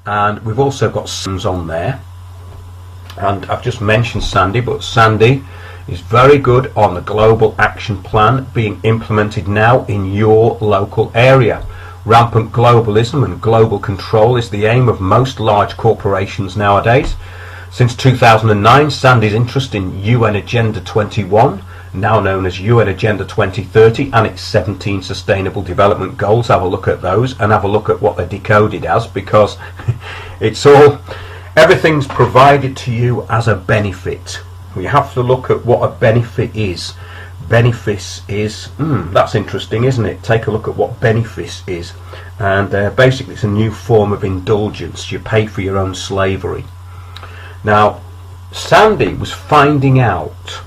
and we've also got Sands on there. And I've just mentioned Sandy, but Sandy is very good on the global action plan being implemented now in your local area. Rampant globalism and global control is the aim of most large corporations nowadays. Since 2009, Sandy's interest in UN Agenda 21, now known as UN Agenda 2030, and its 17 Sustainable Development Goals. Have a look at those and have a look at what they're decoded as, because it's all, everything's provided to you as a benefit. We have to look at what a benefit is. Benefice is, that's interesting, isn't it? Take a look at what benefice is. And basically it's a new form of indulgence. You pay for your own slavery. Now, Sandy was finding out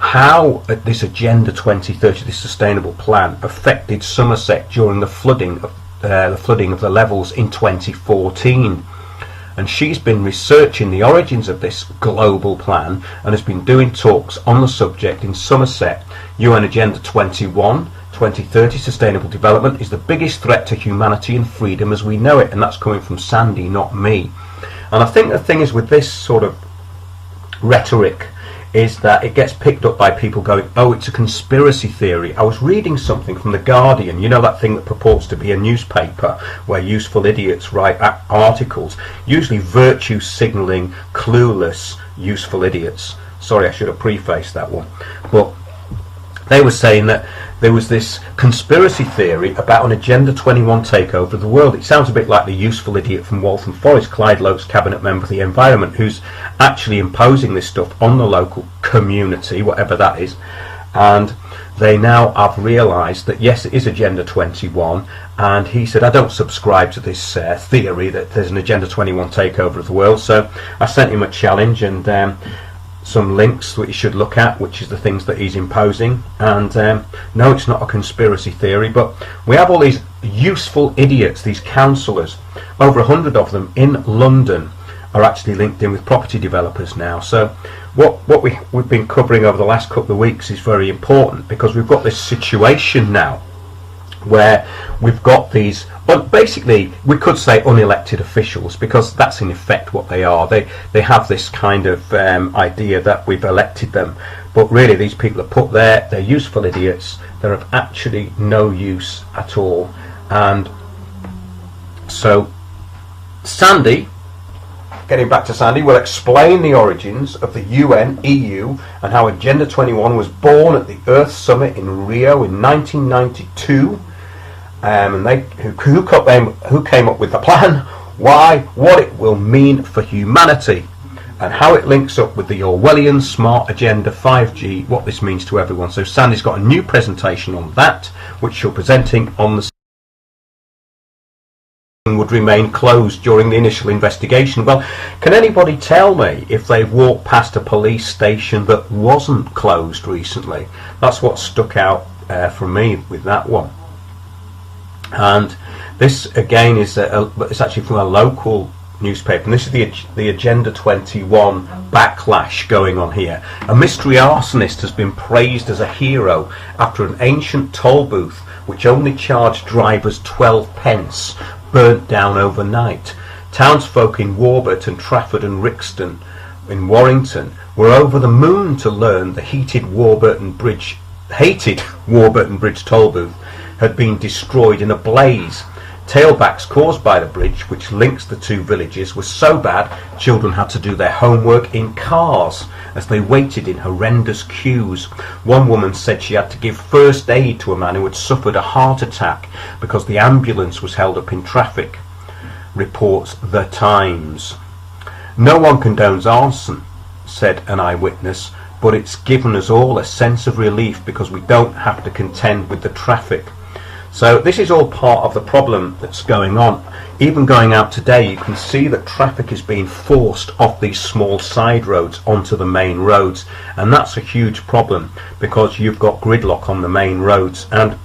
how this Agenda 2030, this sustainable plan, affected Somerset during the flooding of the levels in 2014. And she's been researching the origins of this global plan and has been doing talks on the subject in Somerset. UN Agenda 2030 Sustainable Development is the biggest threat to humanity and freedom as we know it, and that's coming from Sandy, not me. And I think the thing is with this sort of rhetoric is that it gets picked up by people going, oh, it's a conspiracy theory. I was reading something from The Guardian, you know, that thing that purports to be a newspaper where useful idiots write articles, usually virtue signalling clueless useful idiots. Sorry, I should have prefaced that one. But they were saying that there was this conspiracy theory about an Agenda 21 takeover of the world. It sounds a bit like the useful idiot from Waltham Forest, Clyde Loakes, cabinet member for the environment, who's actually imposing this stuff on the local community, whatever that is. And they now have realised that yes, it is Agenda 21, and he said, I don't subscribe to this theory that there's an Agenda 21 takeover of the world. So I sent him a challenge and some links that you should look at, which is the things that he's imposing. And no, it's not a conspiracy theory, but we have all these useful idiots, these councillors, over 100 of them in London are actually linked in with property developers now. So what we've been covering over the last couple of weeks is very important, because we've got this situation now where we've got these, but basically we could say unelected officials, because that's in effect what they are. They have this kind of idea that we've elected them, but really these people are put there, they're useful idiots, they're of actually no use at all. And so Sandy, getting back to Sandy, will explain the origins of the UN, EU, and how Agenda 21 was born at the Earth Summit in Rio in 1992. And who came up with the plan, why, what it will mean for humanity, and how it links up with the Orwellian Smart Agenda 5G, what this means to everyone. So Sandy's got a new presentation on that, which she'll be presenting on the would remain closed during the initial investigation. Well, can anybody tell me if they've walked past a police station that wasn't closed recently? That's what stuck out for me with that one. And this again is it's actually from a local newspaper, and this is the Agenda 21 backlash going on here. A mystery arsonist has been praised as a hero after an ancient toll booth, which only charged drivers 12 pence, burnt down overnight. Townsfolk in Warburton, Trafford and Rixton in Warrington were over the moon to learn the hated Warburton Bridge toll booth had been destroyed in a blaze. Tailbacks caused by the bridge, which links the two villages, were so bad children had to do their homework in cars as they waited in horrendous queues. One woman said she had to give first aid to a man who had suffered a heart attack because the ambulance was held up in traffic, reports The Times. No one condones arson, said an eyewitness, but it's given us all a sense of relief because we don't have to contend with the traffic. So this is all part of the problem that's going on. Even going out today, you can see that traffic is being forced off these small side roads onto the main roads, and that's a huge problem because you've got gridlock on the main roads, and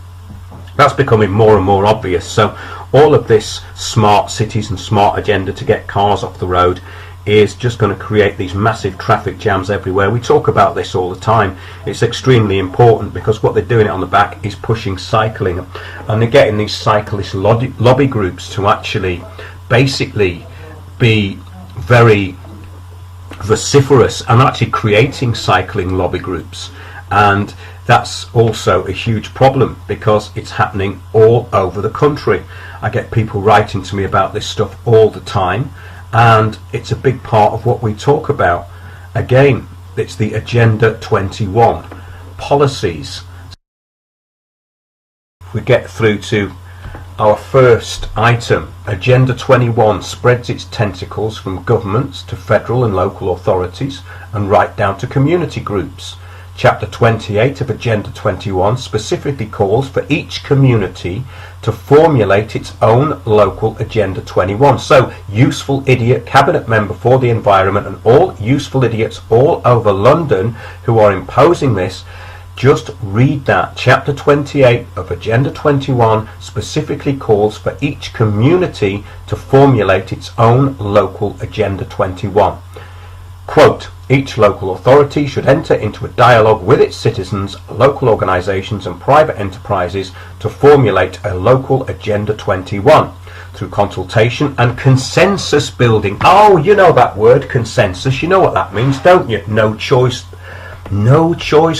that's becoming more and more obvious. So all of this smart cities and smart agenda to get cars off the road is just going to create these massive traffic jams everywhere. We talk about this all the time. It's extremely important because what they're doing it on the back is pushing cycling, and they're getting these cyclist lobby groups to actually basically be very vociferous and actually creating cycling lobby groups, and that's also a huge problem because it's happening all over the country. I get people writing to me about this stuff all the time, and it's a big part of what we talk about. Again, it's the Agenda 21 policies. If we get through to our first item, Agenda 21 spreads its tentacles from governments to federal and local authorities and right down to community groups. Chapter 28 of Agenda 21 specifically calls for each community to formulate its own local Agenda 21. So, useful idiot cabinet member for the environment and all useful idiots all over London who are imposing this, just read that. Chapter 28 of Agenda 21 specifically calls for each community to formulate its own local Agenda 21. Quote, each local authority should enter into a dialogue with its citizens, local organisations and private enterprises to formulate a local Agenda 21 through consultation and consensus building. Oh, you know that word, consensus. You know what that means, don't you? No choice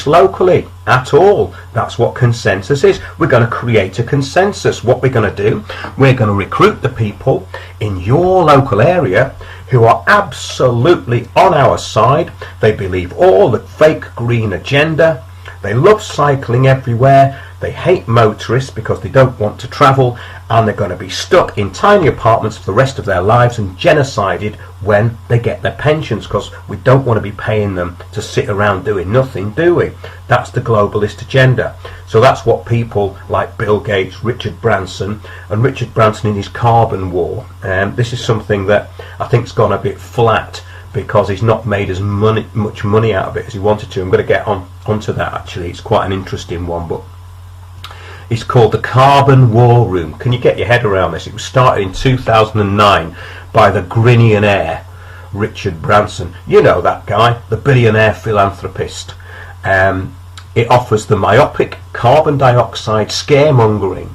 locally at all. That's what consensus is. We're going to create a consensus. What we're going to do, we're going to recruit the people in your local area who are absolutely on our side. They believe all the fake green agenda. They love cycling everywhere. They hate motorists because they don't want to travel, and they're going to be stuck in tiny apartments for the rest of their lives and genocided when they get their pensions, because we don't want to be paying them to sit around doing nothing, do we? That's the globalist agenda. So that's what people like Bill Gates, Richard Branson in his carbon war. This is something that I think's gone a bit flat because he's not made as much money out of it as he wanted to. I'm going to get onto that actually. It's quite an interesting one, but it's called the Carbon War Room. Can you get your head around this? It was started in 2009 by the Grillionaire Richard Branson. You know that guy, the billionaire philanthropist. It offers the myopic carbon dioxide scaremongering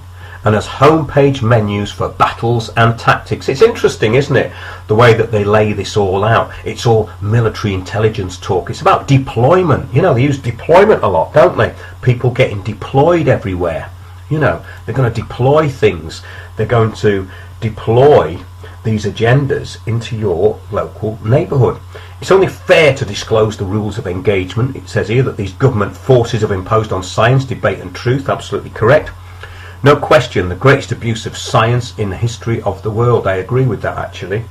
and has homepage menus for battles and tactics. It's interesting, isn't it, the way that they lay this all out. It's all military intelligence talk. It's about deployment. You know, they use deployment a lot, don't they? People getting deployed everywhere. You know, they're going to deploy things. They're going to deploy these agendas into your local neighbourhood. It's only fair to disclose the rules of engagement. It says here that these government forces have imposed on science, debate and truth. Absolutely correct. No question, the greatest abuse of science in the history of the world. I agree with that actually.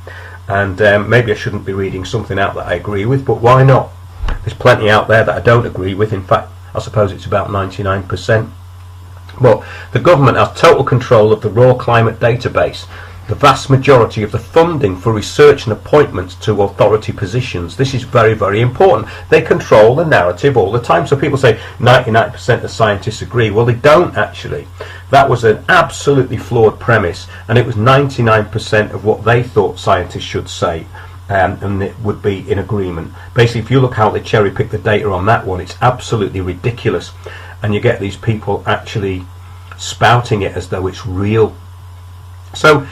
And maybe I shouldn't be reading something out that I agree with, but why not? There's plenty out there that I don't agree with. In fact, I suppose it's about 99%. Well, the government has total control of the raw climate database, the vast majority of the funding for research and appointments to authority positions. This is very, very important. They control the narrative all the time. So people say 99% of scientists agree. Well, they don't actually. That was an absolutely flawed premise, and it was 99% of what they thought scientists should say. And it would be in agreement. Basically, if you look how they cherry pick the data on that one, it's absolutely ridiculous. And you get these people actually spouting it as though it's real. So,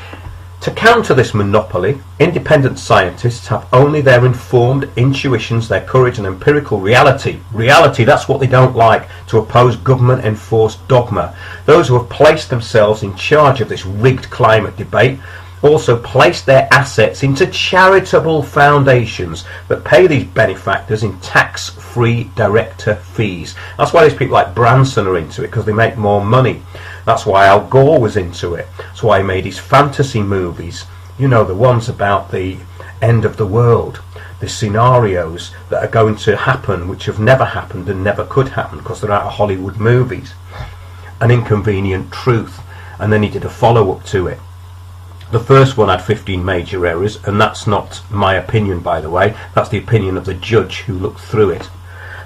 to counter this monopoly, independent scientists have only their informed intuitions, their courage and empirical reality. Reality, that's what they don't like, to oppose government-enforced dogma. Those who have placed themselves in charge of this rigged climate debate also place their assets into charitable foundations that pay these benefactors in tax-free director fees. That's why these people like Branson are into it, because they make more money. That's why Al Gore was into it. That's why he made his fantasy movies. You know, the ones about the end of the world, the scenarios that are going to happen, which have never happened and never could happen because they're out of Hollywood movies. An Inconvenient Truth. And then he did a follow-up to it. The first one had 15 major errors, and that's not my opinion, by the way. That's the opinion of the judge who looked through it.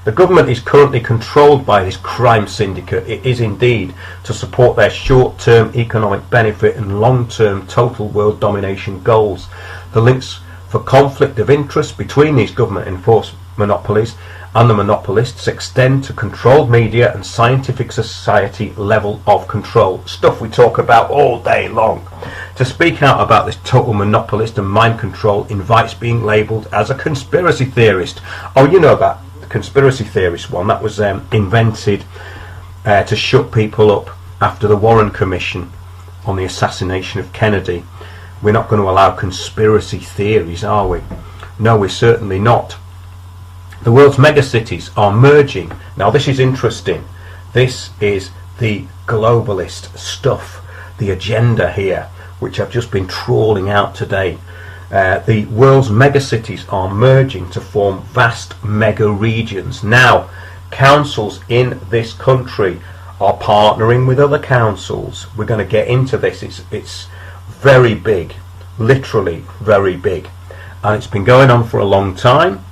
The government is currently controlled by this crime syndicate. It is indeed to support their short-term economic benefit and long-term total world domination goals. The links for conflict of interest between these government-enforced monopolies and the monopolists extend to controlled media and scientific society level of control. Stuff we talk about all day long. To speak out about this total monopolist and mind control invites being labelled as a conspiracy theorist. Oh, you know that conspiracy theorist one that was invented to shut people up after the Warren Commission on the assassination of Kennedy. We're not going to allow conspiracy theories, are we? No, we're certainly not. The world's megacities are merging. Now this is interesting. This is the globalist stuff, the agenda here, which I've just been trawling out today. The world's megacities are merging to form vast mega regions. Now, councils in this country are partnering with other councils. We're going to get into this. It's very big, literally very big. And it's been going on for a long time,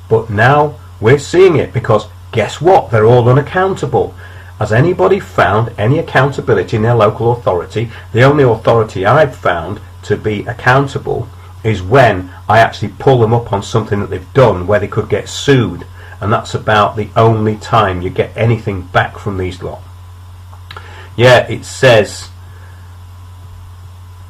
but now we're seeing it, because guess what? They're all unaccountable. Has anybody found any accountability in their local authority? The only authority I've found to be accountable is when I actually pull them up on something that they've done where they could get sued, and that's about the only time you get anything back from these lot. Yeah, it says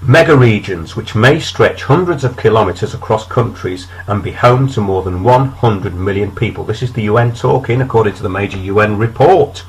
mega regions which may stretch hundreds of kilometres across countries and be home to more than 100 million people. This is the UN talking, according to the major UN report.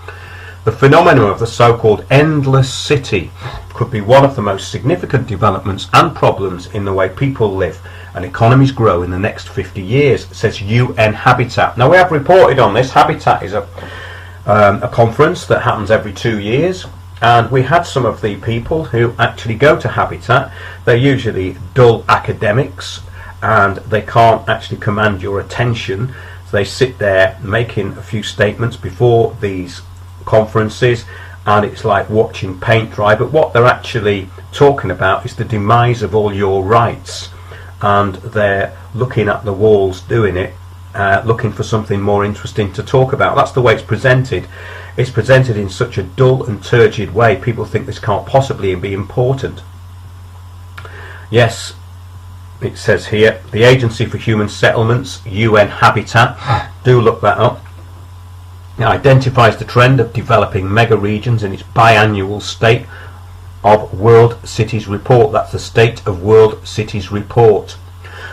The phenomenon of the so-called endless city could be one of the most significant developments and problems in the way people live and economies grow in the next 50 years, says UN Habitat. Now, we have reported on this. Habitat is a conference that happens every 2 years, and we had some of the people who actually go to Habitat. They're usually dull academics and they can't actually command your attention. So they sit there making a few statements before these conferences, and it's like watching paint dry. But what they're actually talking about is the demise of all your rights, and they're looking at the walls doing it, looking for something more interesting to talk about. That's the way it's presented. It's presented in such a dull and turgid way, people think this can't possibly be important. Yes, it says here, the Agency for Human Settlements, UN Habitat, do look that up. It identifies the trend of developing mega regions in its biannual State of World Cities report. That's the State of World Cities report.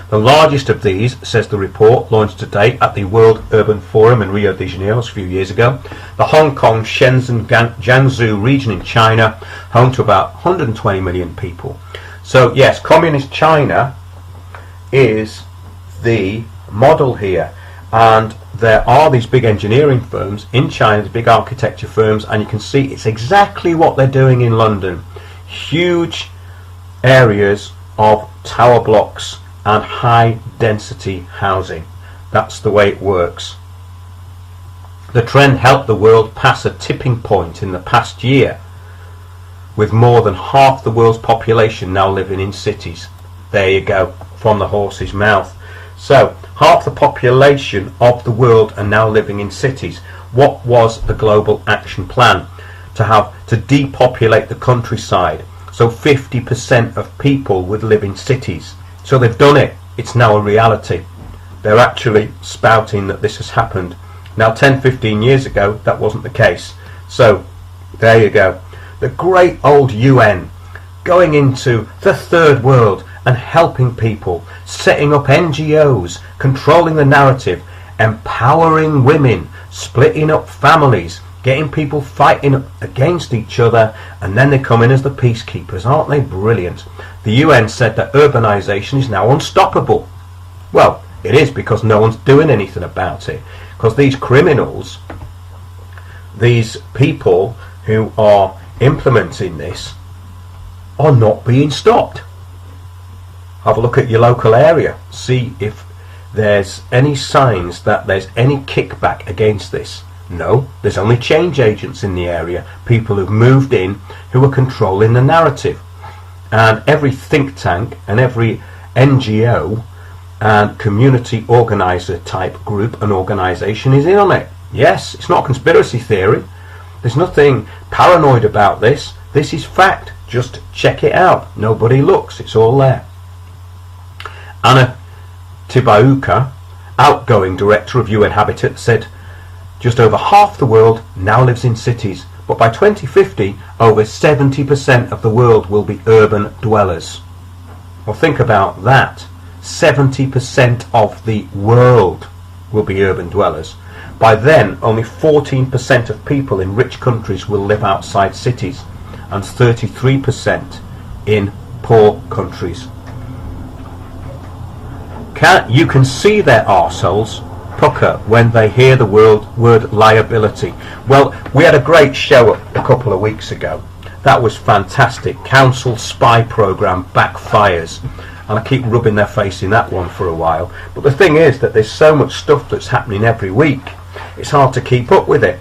The largest of these, says the report, launched to date at the World Urban Forum in Rio de Janeiro a few years ago. The Hong Kong Shenzhen Jiangsu region in China, home to about 120 million people. So yes, communist China is the model here, and there are these big engineering firms in China, the big architecture firms, and you can see it's exactly what they're doing in London. Huge areas of tower blocks and high density housing. That's the way it works. The trend helped the world pass a tipping point in the past year, with more than half the world's population now living in cities. There you go, from the horse's mouth. So, half the population of the world are now living in cities. What was the global action plan? To depopulate the countryside. So 50% of people would live in cities. So they've done it. It's now a reality. They're actually spouting that this has happened. Now 10-15 years ago, that wasn't the case. So, there you go. The great old UN going into the third world and helping people, setting up NGOs, controlling the narrative, empowering women, splitting up families, getting people fighting against each other, and then they come in as the peacekeepers. Aren't they brilliant? The UN said that urbanisation is now unstoppable. Well, it is, because no one's doing anything about it. Because these criminals, these people who are implementing this, are not being stopped. Have a look at your local area. See if there's any signs that there's any kickback against this. No, there's only change agents in the area, people who've moved in who are controlling the narrative. And every think tank and every NGO and community organiser type group and organisation is in on it. Yes, it's not conspiracy theory. There's nothing paranoid about this. This is fact. Just check it out. Nobody looks. It's all there. Anna Tibauka, outgoing director of UN Habitat, said just over half the world now lives in cities, But by 2050, over 70% of the world will be urban dwellers. Well, think about that. 70% of the world will be urban dwellers. By then, only 14% of people in rich countries will live outside cities, and 33% in poor countries. You can see their arseholes pucker when they hear the word liability. Well, we had a great show a couple of weeks ago. That was fantastic. Council spy program backfires. And I keep rubbing their face in that one for a while. But the thing is that there's so much stuff that's happening every week. It's hard to keep up with it.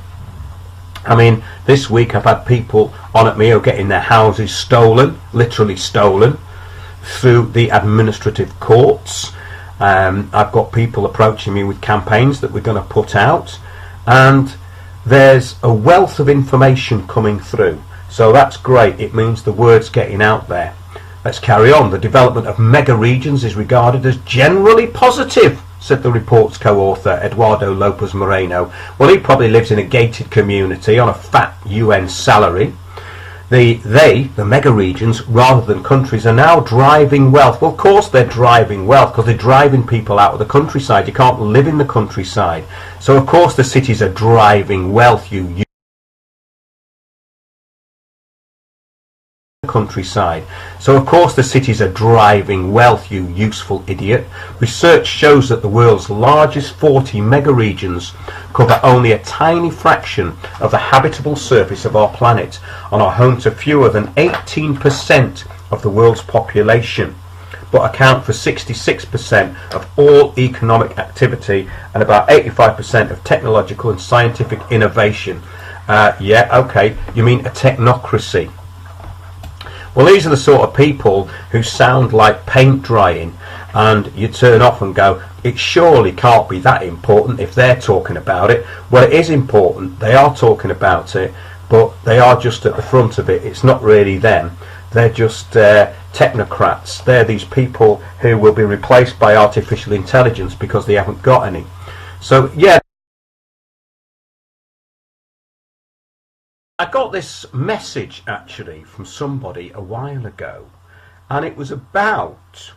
I mean, this week I've had people on at me who are getting their houses stolen, literally stolen, through the administrative courts. I've got people approaching me with campaigns that we're going to put out, and there's a wealth of information coming through. So that's great. It means the word's getting out there. Let's carry on. The development of mega regions is regarded as generally positive, said the report's co-author Eduardo Lopez Moreno. Well, he probably lives in a gated community on a fat UN salary. The mega regions, rather than countries, are now driving wealth. Well, of course they're driving wealth, because they're driving people out of the countryside. You can't live in the countryside. So of course the cities are driving wealth, you countryside. So of course the cities are driving wealth, you useful idiot. Research shows that the world's largest 40 mega regions cover only a tiny fraction of the habitable surface of our planet and are home to fewer than 18% of the world's population, but account for 66% of all economic activity and about 85% of technological and scientific innovation. Yeah, okay, you mean a technocracy. Well, these are the sort of people who sound like paint drying, and you turn off and go, it surely can't be that important if they're talking about it. Well, it is important. They are talking about it, but they are just at the front of it. It's not really them. They're just technocrats. They're these people who will be replaced by artificial intelligence because they haven't got any. So, yeah. I got this message actually from somebody a while ago, and it was about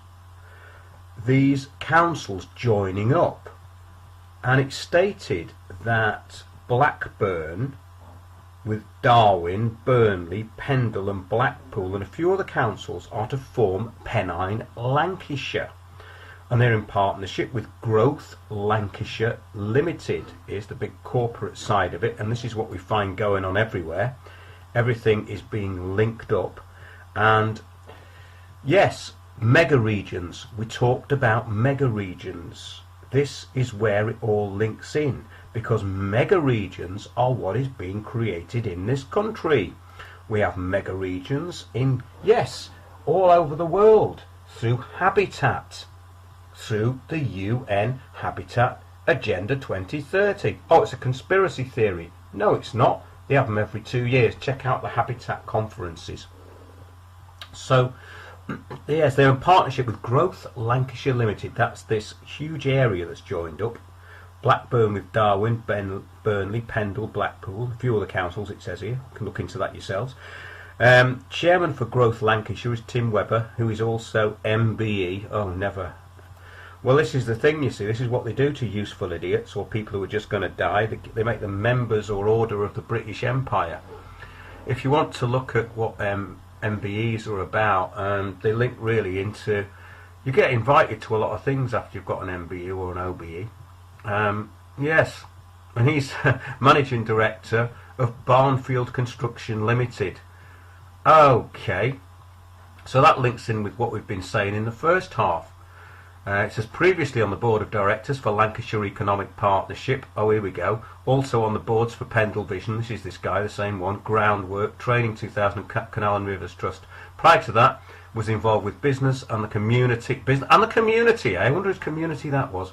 these councils joining up, and it stated that Blackburn, with Darwin, Burnley, Pendle and Blackpool and a few other councils, are to form Pennine Lancashire, and they're in partnership with Growth Lancashire Limited. Is the big corporate side of it, and this is what we find going on everywhere. Everything is being linked up. And yes, mega regions. We talked about mega regions. This is where it all links in, because mega regions are what is being created in this country. We have mega regions in, yes, all over the world through Habitat, through the UN Habitat Agenda 2030. Oh, it's a conspiracy theory. No, it's not. They have them every 2 years. Check out the Habitat conferences. So, yes, they're in partnership with Growth Lancashire Limited. That's this huge area that's joined up. Blackburn with Darwin, Burnley, Pendle, Blackpool, a few other councils it says here. You can look into that yourselves. Chairman for Growth Lancashire is Tim Webber, who is also MBE. Oh, never. Well, this is the thing, you see. This is what they do to useful idiots or people who are just going to die. They make them members or order of the British Empire. If you want to look at what MBEs are about, they link really into... You get invited to a lot of things after you've got an MBE or an OBE. Yes, and he's Managing Director of Barnfield Construction Limited. Okay, so that links in with what we've been saying in the first half. It says previously on the board of directors for Lancashire Economic Partnership. Oh, here we go. Also on the boards for Pendle Vision. This is this guy, the same one. Groundwork, Training 2000, Canal and Rivers Trust. Prior to that, was involved with business and the community. I wonder whose community that was.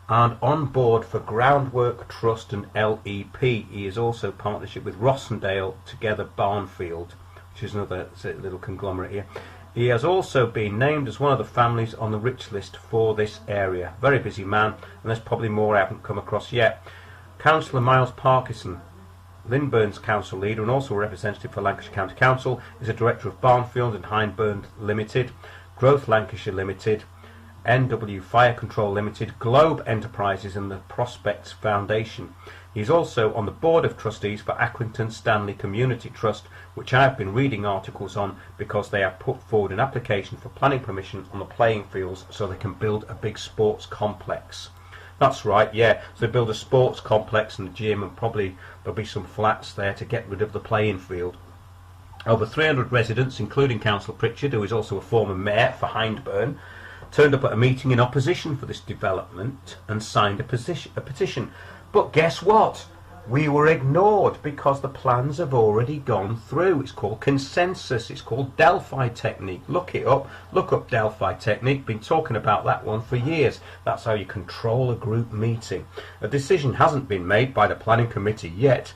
And on board for Groundwork Trust and LEP. He is also partnership with Rossendale, Together Barnfield, which is another little conglomerate here. He has also been named as one of the families on the rich list for this area. Very busy man, and there's probably more I haven't come across yet. Councillor Miles Parkinson. Lynn Burns, council leader and also a representative for Lancashire County Council, is a director of Barnfield and Hindburn Limited, Growth Lancashire Limited, NW Fire Control Limited, Globe Enterprises and the Prospects Foundation. He is also on the board of trustees for Accrington Stanley Community Trust, which I have been reading articles on because they have put forward an application for planning permission on the playing fields so they can build a big sports complex. That's right, yeah, so they build a sports complex and a gym, and probably there'll be some flats there to get rid of the playing field. Over 300 residents, including Councillor Pritchard, who is also a former mayor for Hindburn, turned up at a meeting in opposition for this development and signed a petition. But guess what? We were ignored because the plans have already gone through. It's called consensus. It's called Delphi technique. Look it up. Look up Delphi technique. Been talking about that one for years. That's how you control a group meeting. A decision hasn't been made by the planning committee yet.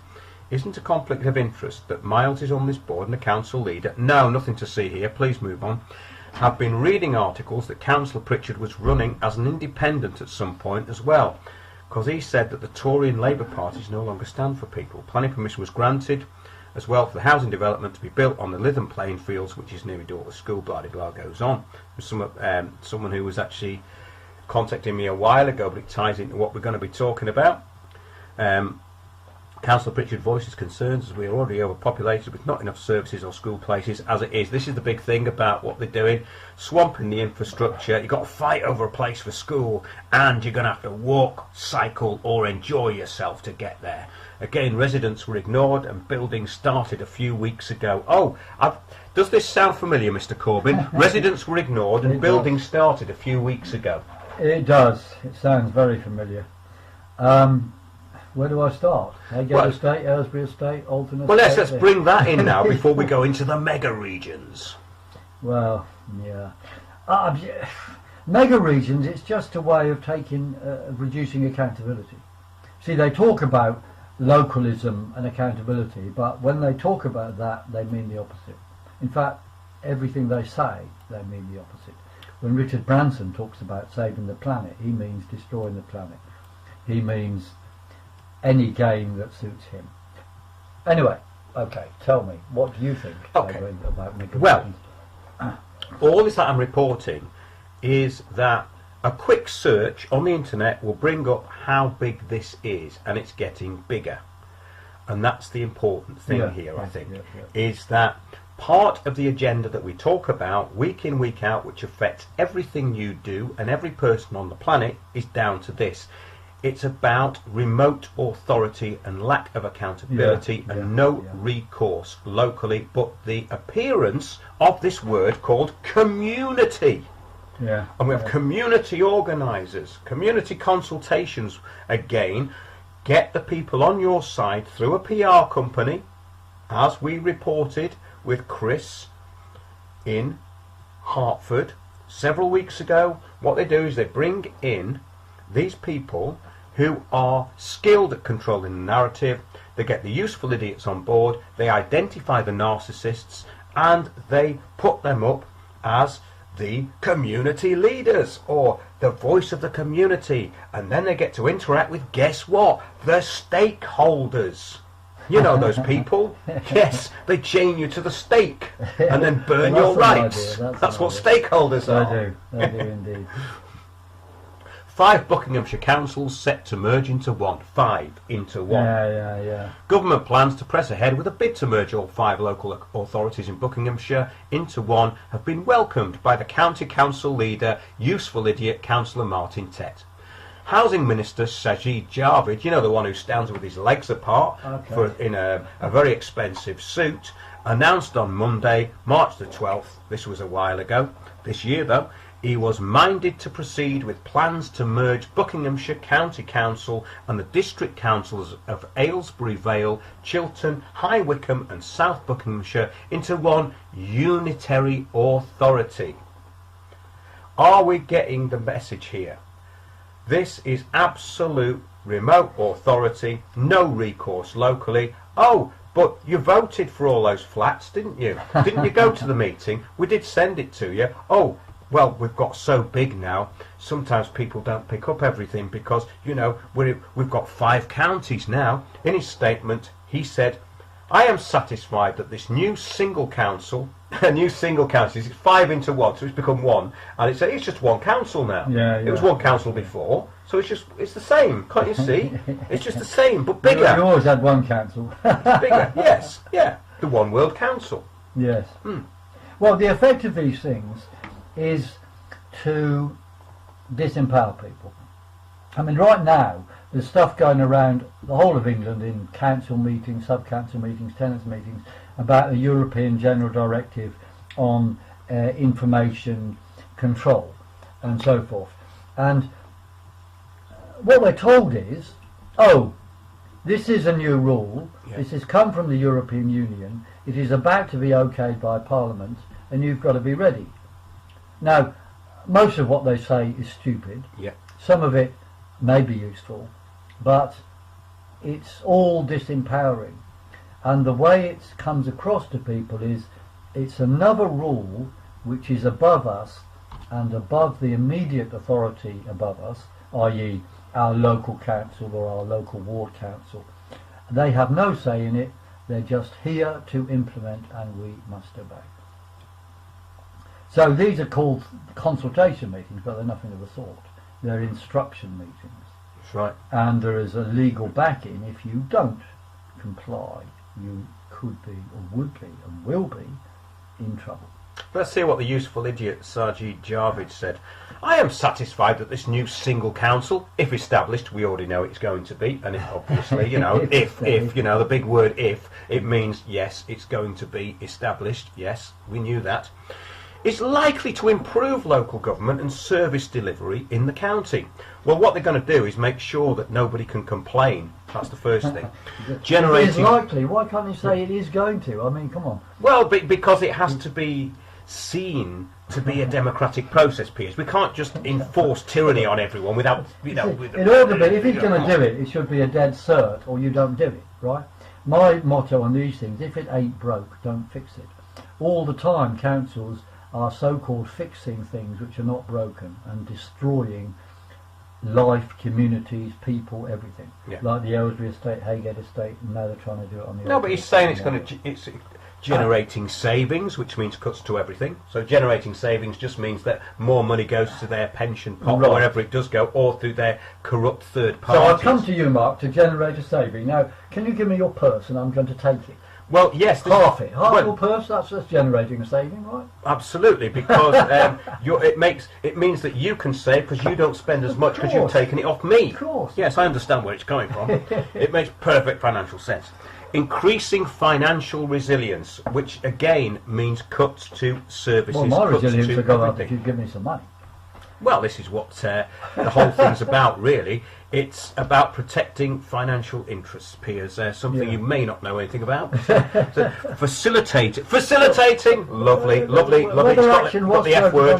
Isn't a conflict of interest that Miles is on this board and a council leader? No, nothing to see here. Please move on. Have been reading articles that Councillor Pritchard was running as an independent at some point as well, because he said that the Tory and Labour parties no longer stand for people. Planning permission was granted as well for the housing development to be built on the Lytham playing fields, which is near my daughter's school, blah blah blah goes on. There's someone who was actually contacting me a while ago, but it ties into what we're going to be talking about. Councillor Pritchard voices concerns as we are already overpopulated with not enough services or school places as it is. This is the big thing about what they're doing, swamping the infrastructure. You've got to fight over a place for school and you're going to have to walk, cycle or enjoy yourself to get there. Again, residents were ignored and building started a few weeks ago. Does this sound familiar, Mr. Corbyn? Residents were ignored and building started a few weeks ago. It does. It sounds very familiar. Where do I start? Highgate Estate, Aylesbury Estate, Alton Estate? Well, let's bring that in now before we go into the mega regions. Well, yeah. Mega regions, it's just a way of reducing accountability. See, they talk about localism and accountability, but when they talk about that, they mean the opposite. In fact, everything they say, they mean the opposite. When Richard Branson talks about saving the planet, he means destroying the planet. He means any game that suits him. Anyway, okay, tell me, what do you think about mega regions? Well, all this that I'm reporting is that a quick search on the internet will bring up how big this is, and it's getting bigger. And that's the important thing here, I think, is that part of the agenda that we talk about week in, week out, which affects everything you do and every person on the planet, is down to this. It's about remote authority and lack of accountability and no recourse locally, but the appearance of this word called community. Yeah. And we have community organisers, community consultations. Again, get the people on your side through a PR company, as we reported with Chris in Hertford several weeks ago. What they do is they bring in these people who are skilled at controlling the narrative. They get the useful idiots on board, they identify the narcissists, and they put them up as the community leaders or the voice of the community, and then they get to interact with, guess what, the stakeholders. You know those people. Yes, they chain you to the stake and then burn your rights. That's what stakeholders are. They do indeed. 5 Buckinghamshire councils set to merge into one. 5 into one. Yeah. Government plans to press ahead with a bid to merge all 5 local authorities in Buckinghamshire into one have been welcomed by the county council leader, useful idiot, Councillor Martin Tett. Housing Minister Sajid Javid, you know, the one who stands with his legs apart in a very expensive suit, announced on Monday, March the 12th, this was a while ago, this year though, he was minded to proceed with plans to merge Buckinghamshire County Council and the district councils of Aylesbury Vale, Chiltern, High Wycombe and South Buckinghamshire into one unitary authority. Are we getting the message here? This is absolute remote authority, no recourse locally. Oh, but you voted for all those flats, didn't you? Didn't you go to the meeting? We did send it to you. Oh, well, we've got so big now, sometimes people don't pick up everything because, you know, we've got 5 counties now. In his statement, he said, I am satisfied that this new single council, it's 5 into 1, so it's become one, and it's just one council now. It was one council before, so it's the same, can't you see? It's just the same, but bigger. You always had one council. Bigger, yes, yeah, the One World Council. Yes. Well, the effect of these things is to disempower people. I mean, right now, there's stuff going around the whole of England in council meetings, sub-council meetings, tenants meetings, about a European General Directive on information control and so forth. And what we're told is, oh, this is a new rule, this has come from the European Union, it is about to be okayed by Parliament, and you've got to be ready. Now, most of what they say is stupid. Some of it may be useful, but it's all disempowering. And the way it comes across to people is it's another rule which is above us and above the immediate authority above us, i.e. our local council or our local ward council. They have no say in it, they're just here to implement and we must obey. So these are called consultation meetings, but they're nothing of the sort. They're instruction meetings. That's right. And there is a legal backing. If you don't comply, you could be, or would be, and will be in trouble. Let's see what the useful idiot Sajid Javid said. I am satisfied that this new single council, if established, we already know it's going to be, and obviously, you know, if, you know, the big word if, it means yes, it's going to be established, yes, we knew that. It's likely to improve local government and service delivery in the county. Well, what they're going to do is make sure that nobody can complain. That's the first thing. It is likely. Why can't you say it is going to? I mean, come on. Well, because it has to be seen to be a democratic process, Piers. We can't just enforce tyranny on everyone without, you know... It ought to be, if he's going to do it, it should be a dead cert, or you don't do it, right? My motto on these things, if it ain't broke, don't fix it. All the time, councils are so-called fixing things which are not broken and destroying life, communities, people, everything. Like the Aylesbury estate, Haygate estate, and now they're trying to do it on the... No, but he's saying it's generating savings, which means cuts to everything. So generating savings just means that more money goes to their pension pot, wherever it does go, or through their corrupt third parties. So I've come to you, Mark, to generate a saving. Now, can you give me your purse and I'm going to take it? Well, yes. Half your purse, that's generating a saving, right? Absolutely, because it means that you can save because you don't spend as much because you've taken it off me. Of course. Yes, I understand where it's coming from. It makes perfect financial sense. Increasing financial resilience, which again means cuts to services. Well, my resilience will go up if you give me some money. Well, this is what the whole thing's about, really. It's about protecting financial interests, Piers. Something you may not know anything about. So facilitating, lovely. It's got the F word.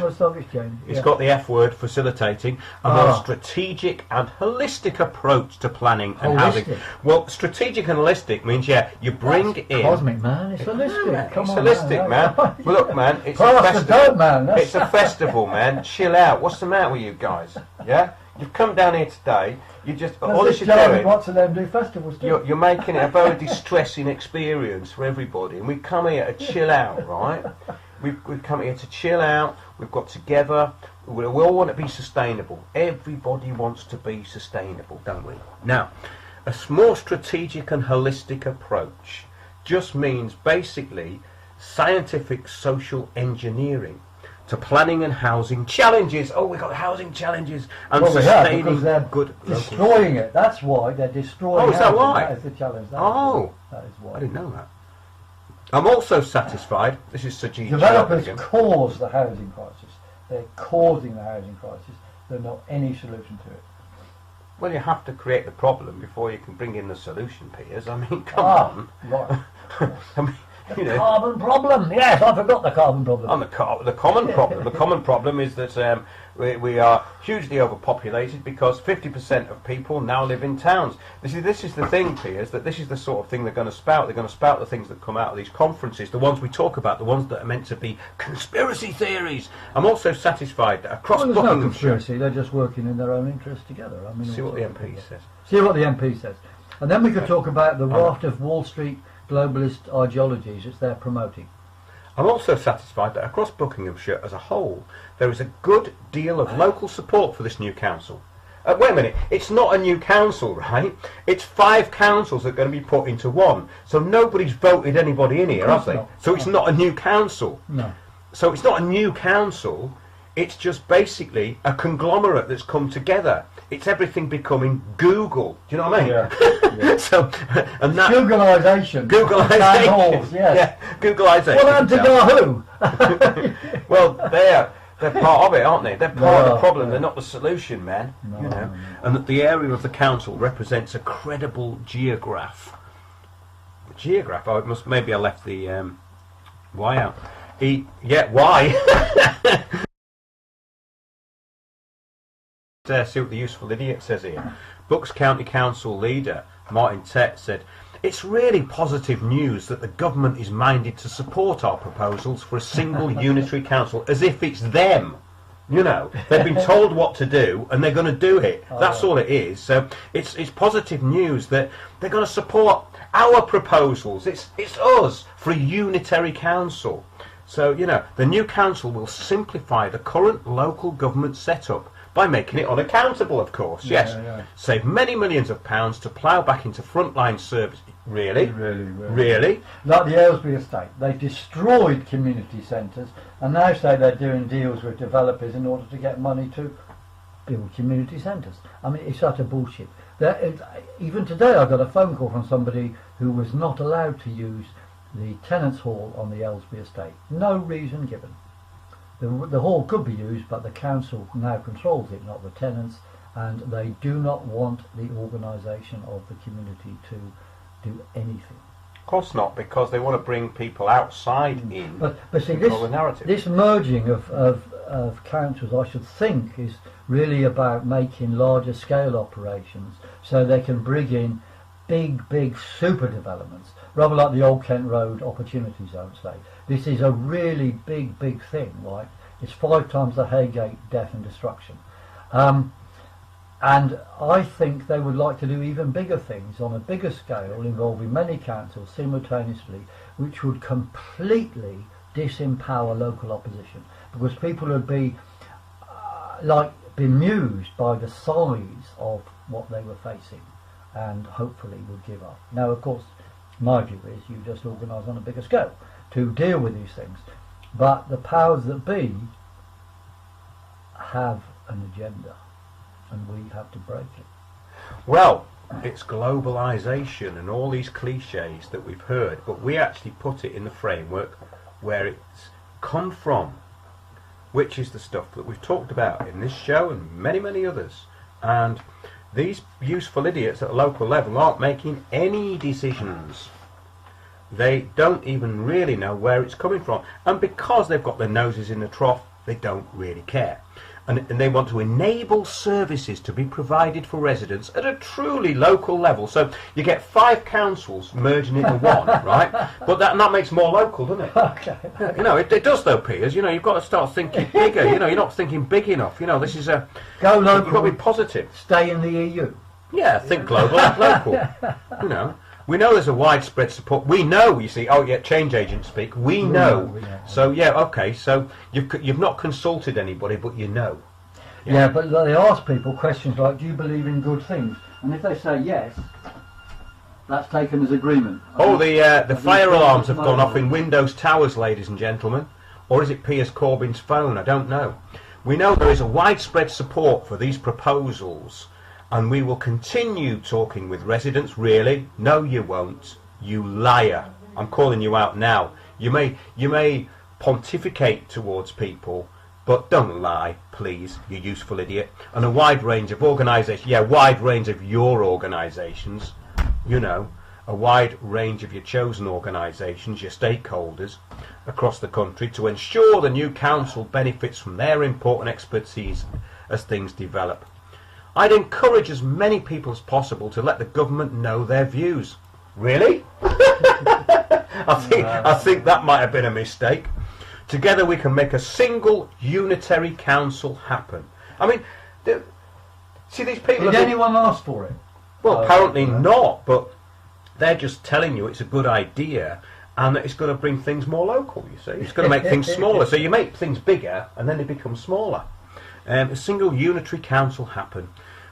It's got the F word, facilitating a more strategic and holistic approach to planning and housing. Well, strategic and holistic means, you bring in... Cosmic, man. It's holistic. It's holistic, man. Well, look, man, it's a festival. It's a festival, man. Chill out. What's the matter with you guys? Yeah? You've come down here today, you just... all this you're doing... Lots of them do festivals too. You're making it a very distressing experience for everybody, and we come here to chill out, right? We've come here to chill out, we've got together, we all want to be sustainable. Everybody wants to be sustainable, don't we? Now, a more strategic and holistic approach just means basically scientific social engineering to planning and housing challenges. Oh, we've got housing challenges and sustaining good... Destroying it. That's why they're destroying is that why? That is the challenge. That is why. I didn't know that. I'm also satisfied, this is Sajid Developers cause the housing crisis. They're causing the housing crisis. There's not any solution to it. Well, you have to create the problem before you can bring in the solution, Piers. I mean, come on. Right. I mean, the carbon problem. Yes, I forgot the carbon problem. And the common problem. The common problem is that we are hugely overpopulated because 50% of people now live in towns. This is the thing, Piers, that this is the sort of thing they're going to spout. They're going to spout the things that come out of these conferences, the ones we talk about, the ones that are meant to be conspiracy theories. I'm also satisfied that across there's no conspiracy. They're just working in their own interests together. I mean, see what the MP says. See what the MP says. And then we could talk about the raft of Wall Street globalist ideologies that they're promoting. I'm also satisfied that across Buckinghamshire as a whole, there is a good deal of local support for this new council. Wait a minute, it's not a new council, right? It's 5 councils that are going to be put into one. So nobody's voted anybody in here, have they? Not. So it's not a new council. No. So it's not a new council, it's just basically a conglomerate that's come together. It's everything becoming Google. Do you know what I mean? Yeah. So, and that Googleization. Googleization. Halls, yes. Yeah, Googleization. What happened to Yahoo? Well, they're part of it, aren't they? They're part of the problem. Yeah. They're not the solution, man. No, you know, no. and that the area of the council represents a credible geograph. Geograph. Oh, it must. Maybe I left the Y out. Yeah, Y. See what the useful idiot says here. Bucks County Council leader Martin Tett said, "It's really positive news that the government is minded to support our proposals for a single unitary council, as if it's them. You know, they've been told what to do and they're going to do it. That's all it is. So it's positive news that they're going to support our proposals. It's us for a unitary council. So, you know, the new council will simplify the current local government setup by making it unaccountable, of course. Yes. Yeah. Save many millions of pounds to plough back into frontline service." Really? Really? Like the Aylesbury estate. They destroyed community centres and now say they're doing deals with developers in order to get money to build community centres. I mean, it's utter bullshit. Even today I got a phone call from somebody who was not allowed to use the tenants' hall on the Aylesbury estate. No reason given. The hall could be used, but the council now controls it, not the tenants, and they do not want the organisation of the community to do anything. Of course not, because they want to bring people outside in. But see, control the narrative. this merging of councils, I should think, is really about making larger scale operations so they can bring in big super developments, rather like the Old Kent Road Opportunity Zone, say. This is a really big thing, right? It's 5 times the Haygate death and destruction. And I think they would like to do even bigger things on a bigger scale involving many councils simultaneously, which would completely disempower local opposition, because people would be bemused by the size of what they were facing and hopefully would give up. Now, of course, my view is you just organise on a bigger scale to deal with these things, but the powers that be have an agenda and we have to break it. Well, it's globalisation and all these cliches that we've heard, but we actually put it in the framework where it's come from, which is the stuff that we've talked about in this show and many others. And these useful idiots at a local level aren't making any decisions. They don't even really know where it's coming from, and because they've got their noses in the trough, they don't really care. And they want to enable services to be provided for residents at a truly local level. So you get 5 councils merging into one, right? But that makes more local, doesn't it? Okay. You know, it does though, Piers. You know, you've got to start thinking bigger. You know, you're not thinking big enough. You know, this is a... Go local. You've got to be positive. Stay in the EU. Yeah, think global, act local. You know, we know there's a widespread support. We know, you see, change agents speak. We know. So yeah, okay. So you've not consulted anybody, but you know. Yeah, but they ask people questions like, "Do you believe in good things?" And if they say yes, that's taken as agreement. Oh, the fire alarms have gone off in Windows Towers, ladies and gentlemen. Or is it Piers Corbyn's phone? I don't know. We know there is a widespread support for these proposals, and we will continue talking with residents. Really? No, you won't. You liar. I'm calling you out now. You may pontificate towards people, but don't lie, please, you useful idiot. And a wide range of organisations, wide range of your organisations, you know, a wide range of your chosen organisations, your stakeholders across the country, to ensure the new council benefits from their input and expertise as things develop. I'd encourage as many people as possible to let the government know their views. Really? I think that might have been a mistake. Together we can make a single unitary council happen. I mean, see these people... Did anyone ask for it? Well, apparently not, but they're just telling you it's a good idea and that it's going to bring things more local, you see. It's going to make things smaller. So you make things bigger and then they become smaller. A single unitary council happen,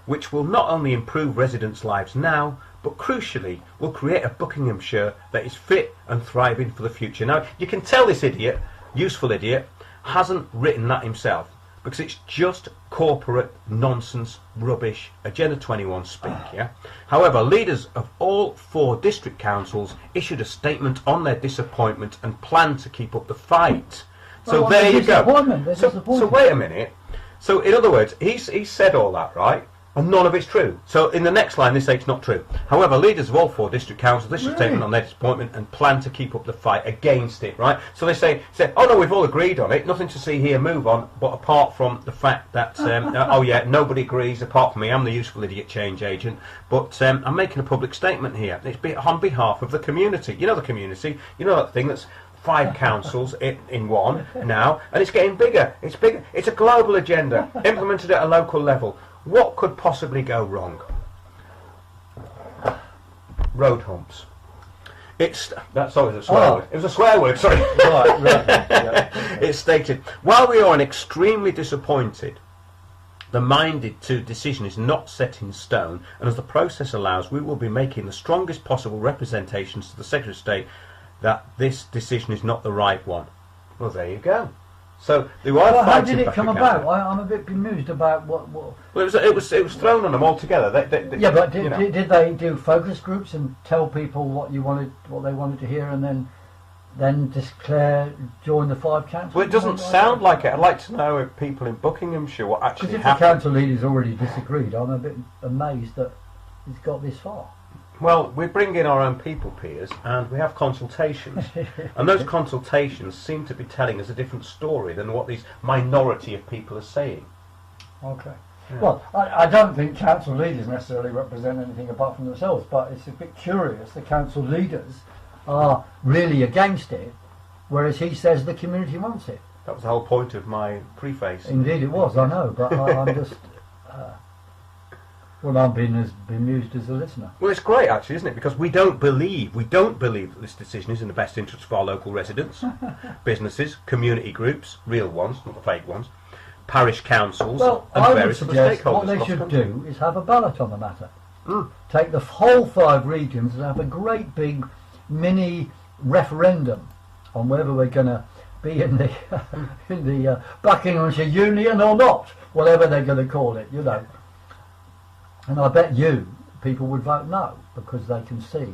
which will not only improve residents' lives now, but crucially will create a Buckinghamshire that is fit and thriving for the future. Now, you can tell this idiot, useful idiot, hasn't written that himself, because it's just corporate nonsense, rubbish, Agenda 21 speak, yeah? However, leaders of all 4 district councils issued a statement on their disappointment and plan to keep up the fight. So there you go. So wait a minute. So in other words, he's said all that, right? And none of it's true. So in the next line they say it's not true. However, leaders of all 4 district councils issued a statement on their disappointment and plan to keep up the fight against it, right? So they say, oh no, we've all agreed on it, nothing to see here, move on, but apart from the fact that, oh yeah, nobody agrees apart from me, I'm the useful idiot change agent, but I'm making a public statement here. It's on behalf of the community. You know the community, you know that thing that's 5 councils in one now, and it's getting bigger, it's bigger. It's a global agenda, implemented at a local level. What could possibly go wrong? Road humps. That's always a swear word. It was a swear word, sorry. Right. Yeah. It's stated, while we are extremely disappointed, the minded to decision is not set in stone, and as the process allows, we will be making the strongest possible representations to the Secretary of State that this decision is not the right one. Well, there you go. So they were fighting. How did it come about? I'm a bit bemused about what. Well, it was thrown on them all together. Yeah, but did they do focus groups and tell people what they wanted to hear, and then declare join the 5 councils? Well, it doesn't sound like it. I'd like to know if people in Buckinghamshire what actually happened. Because if the council leaders already disagreed, I'm a bit amazed that it's got this far. Well, we bring in our own people, Piers, and we have consultations. And those consultations seem to be telling us a different story than what these minority of people are saying. Okay. Yeah. Well, I don't think council leaders necessarily represent anything apart from themselves, but it's a bit curious. The council leaders are really against it, whereas he says the community wants it. That was the whole point of my preface. Indeed it was, I know, but I'm just... Well, I'm being as bemused as a listener. Well, it's great, actually, isn't it? Because we don't believe that this decision is in the best interest of our local residents, businesses, community groups, real ones, not the fake ones, parish councils, and various other stakeholders. What they should do is have a ballot on the matter. Take the whole 5 regions and have a great big mini referendum on whether we're going to be in the Buckinghamshire Union or not, whatever they're going to call it, you know. And I bet people would vote no, because they can see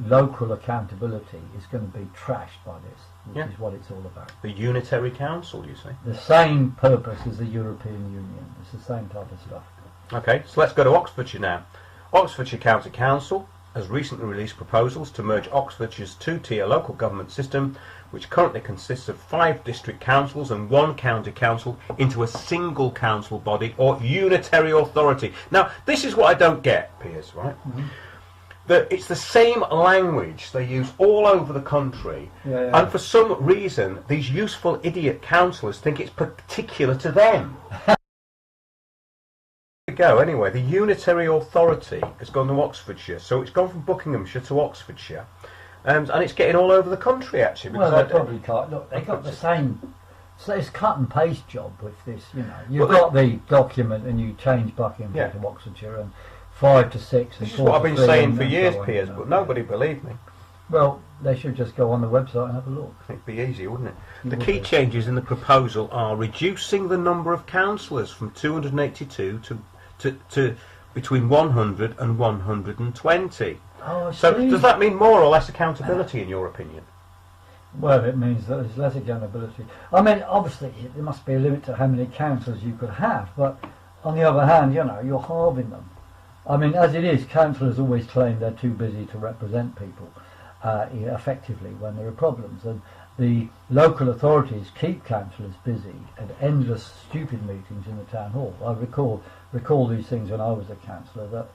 local accountability is going to be trashed by this, which is what it's all about. The Unitary Council, you say? The same purpose as the European Union. It's the same type of stuff. Okay, so let's go to Oxfordshire now. Oxfordshire County Council has recently released proposals to merge Oxfordshire's 2-tier local government system, which currently consists of 5 district councils and 1 county council, into a single council body or unitary authority. Now, this is what I don't get, Piers, right? That it's the same language they use all over the country, and for some reason these useful idiot councillors think it's particular to them. Go anyway. The unitary authority has gone to Oxfordshire, so it's gone from Buckinghamshire to Oxfordshire, and it's getting all over the country actually. Well, they probably can't. Look, they got the same. So it's cut and paste job with this. You know, you've got the document and you change Buckinghamshire to Oxfordshire, and 5 to 6. This is what I've been saying for years, Piers, but nobody believed me. Well, they should just go on the website and have a look. It'd be easy, wouldn't it? The key changes in the proposal are reducing the number of councillors from 282 to between 100 and 120. Oh, I see. So does that mean more or less accountability in your opinion? Well, it means that there's less accountability. I mean, obviously there must be a limit to how many councillors you could have, but on the other hand, you know, you're halving them. I mean, as it is, councillors always claim they're too busy to represent people effectively when there are problems, and the local authorities keep councillors busy at endless stupid meetings in the town hall. I recall these things when I was a councillor, that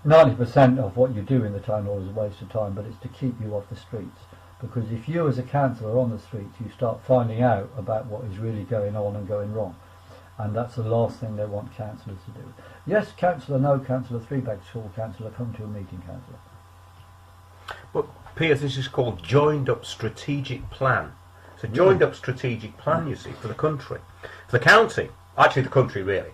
90% of what you do in the town hall is a waste of time, but it's to keep you off the streets. Because if you as a councillor are on the streets, you start finding out about what is really going on and going wrong. and that's the last thing they want councillors to do. Yes, councillor, no councillor, 3 bags full councillor, come to a meeting, councillor. But Piers, this is called joined up strategic plan. It's a joined up strategic plan, you see, for the country, for the county, actually the country really,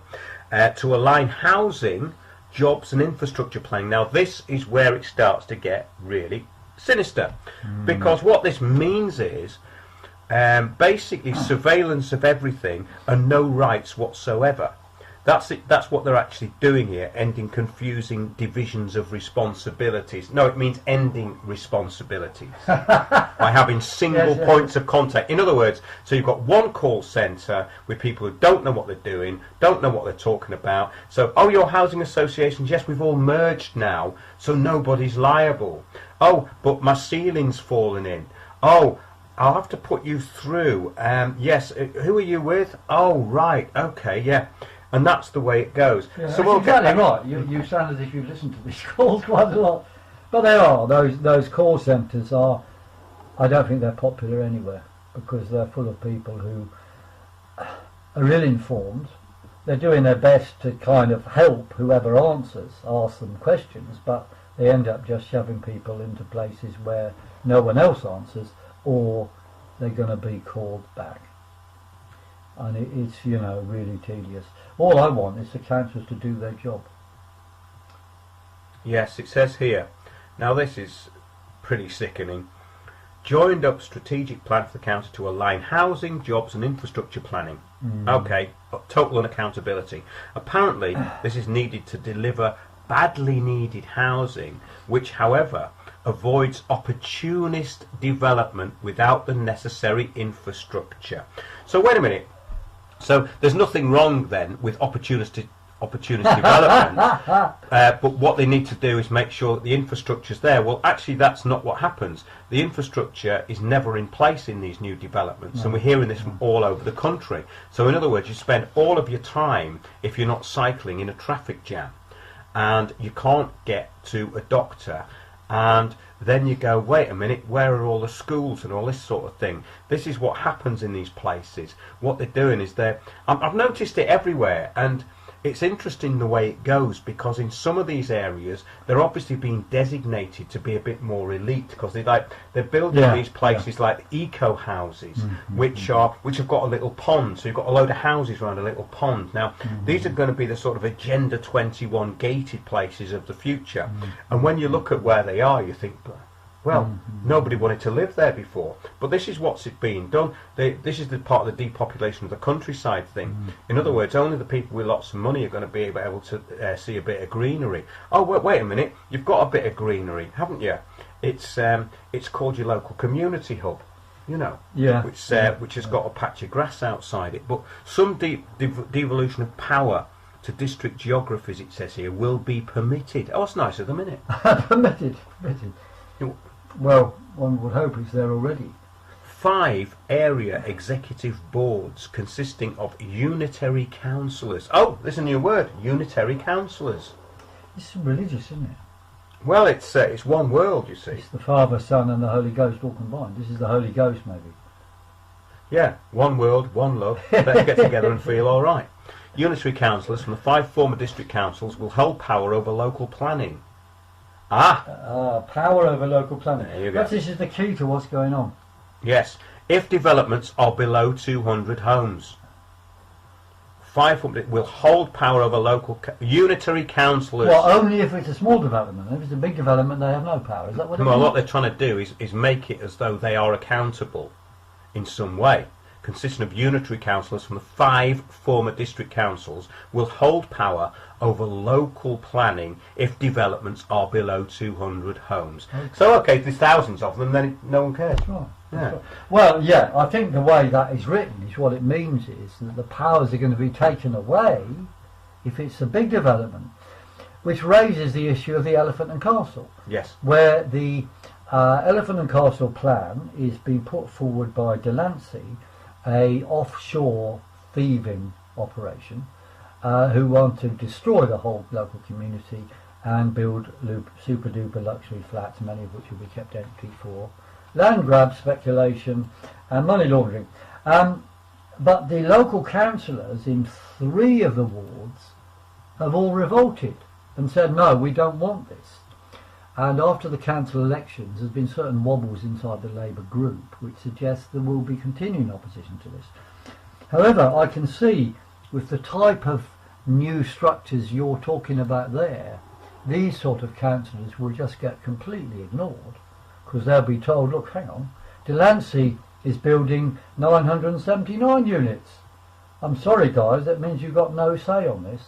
to align housing, jobs and infrastructure planning. Now this is where it starts to get really sinister, because what this means is basically surveillance of everything and no rights whatsoever. That's it. That's what they're actually doing here, ending confusing divisions of responsibilities. No, it means ending responsibilities by having single points of contact. In other words, so you've got one call centre with people who don't know what they're doing, don't know what they're talking about. So, oh, your housing associations, yes, we've all merged now, so nobody's liable. Oh, but my ceiling's fallen in. Oh, I'll have to put you through. Yes, who are you with? Oh, right, okay, yeah. And that's the way it goes. Yeah, so we'll exactly right. You sound as if you've listened to these calls quite a lot. But they are. Those call centres are, I don't think they're popular anywhere, because they're full of people who are ill-informed. They're doing their best to kind of help whoever answers, ask them questions, but they end up just shoving people into places where no one else answers, or they're going to be called back. And it's, you know, really tedious. All I want is the councillors to do their job. Yes, it says here. Now this is pretty sickening. Joined up strategic plan for the county to align housing, jobs and infrastructure planning. Okay, total unaccountability. Apparently this is needed to deliver badly needed housing, which however avoids opportunist development without the necessary infrastructure. So wait a minute. So there's nothing wrong then with opportunist development, but what they need to do is make sure that the infrastructure's there. Well, actually that's not what happens. The infrastructure is never in place in these new developments, and we're hearing this from all over the country. So in other words, you spend all of your time, if you're not cycling, in a traffic jam, and you can't get to a doctor, and then you go, wait a minute, where are all the schools and all this sort of thing? This is what happens in these places. What they're doing is I've noticed it everywhere, and it's interesting the way it goes, because in some of these areas they're obviously being designated to be a bit more elite, because they're building these places like eco houses, which have got a little pond. So you've got a load of houses around a little pond. Now these are going to be the sort of Agenda 21 gated places of the future, and when you look at where they are, you think, well, nobody wanted to live there before. But this is what's being done. This is the part of the depopulation of the countryside thing. In other words, only the people with lots of money are going to be able to see a bit of greenery. Oh, wait a minute, you've got a bit of greenery, haven't you? It's called your local community hub, you know, which has got a patch of grass outside it. But some devolution of power to district geographies, it says here, will be permitted. Oh, it's nice of them, isn't it? Permitted. Well, one would hope it's there already. 5 area executive boards consisting of unitary councillors. Oh, there's a new word, unitary councillors. It's religious, isn't it? Well, it's one world, you see. It's the Father, Son and the Holy Ghost all combined. This is the Holy Ghost, maybe. Yeah, one world, one love. Let's get together and feel all right. Unitary councillors from the 5 former district councils will hold power over local planning. Power over local planning. There you go. But this is the key to what's going on. Yes, if developments are below 200 homes. 5 will hold power over local unitary councillors. Well, only if it's a small development. If it's a big development, they have no power. Is that what it means? What they're trying to do is make it as though they are accountable in some way. Consisting of unitary councillors from the 5 former district councils will hold power over local planning if developments are below 200 homes. Okay. So, okay, if there's thousands of them, then no one cares. That's right. That's right. Well, yeah, I think the way that is written is what it means is that the powers are going to be taken away if it's a big development, which raises the issue of the Elephant and Castle. Yes. Where the Elephant and Castle plan is being put forward by Delancey, a offshore thieving operation, who want to destroy the whole local community and build super duper luxury flats, many of which will be kept empty for land grab, speculation and money laundering. But the local councillors in 3 of the wards have all revolted and said, no, we don't want this. And after the council elections, there's been certain wobbles inside the Labour group which suggests there will be continuing opposition to this. However, I can see with the type of new structures you're talking about there, these sort of councillors will just get completely ignored, because they'll be told, look, hang on, Delancey is building 979 units. I'm sorry guys, that means you've got no say on this.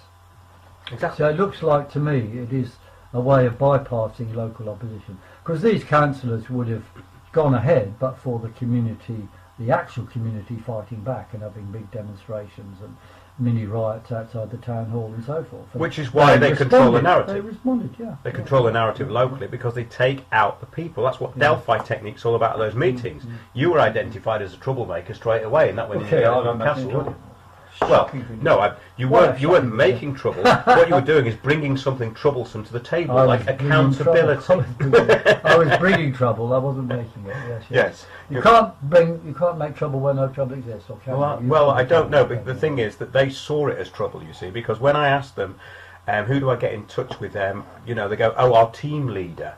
Exactly. So it looks like to me it is a way of bypassing local opposition, because these councillors would have gone ahead but for the community, the actual community fighting back and having big demonstrations and mini riots outside the town hall and so forth. And which is why they control the narrative. They responded, yeah. They control the narrative locally because they take out the people. That's what Delphi technique's all about at those meetings. You were identified as a troublemaker straight away, and that went in the castle. Well, no, you weren't making trouble. What you were doing is bringing something troublesome to the table, like accountability. I was bringing trouble. I wasn't making it. Yes. You can't make trouble where no trouble exists. Or can well, I don't know. But the thing is that they saw it as trouble. You see, because when I asked them, who do I get in touch with? You know, they go, oh, our team leader.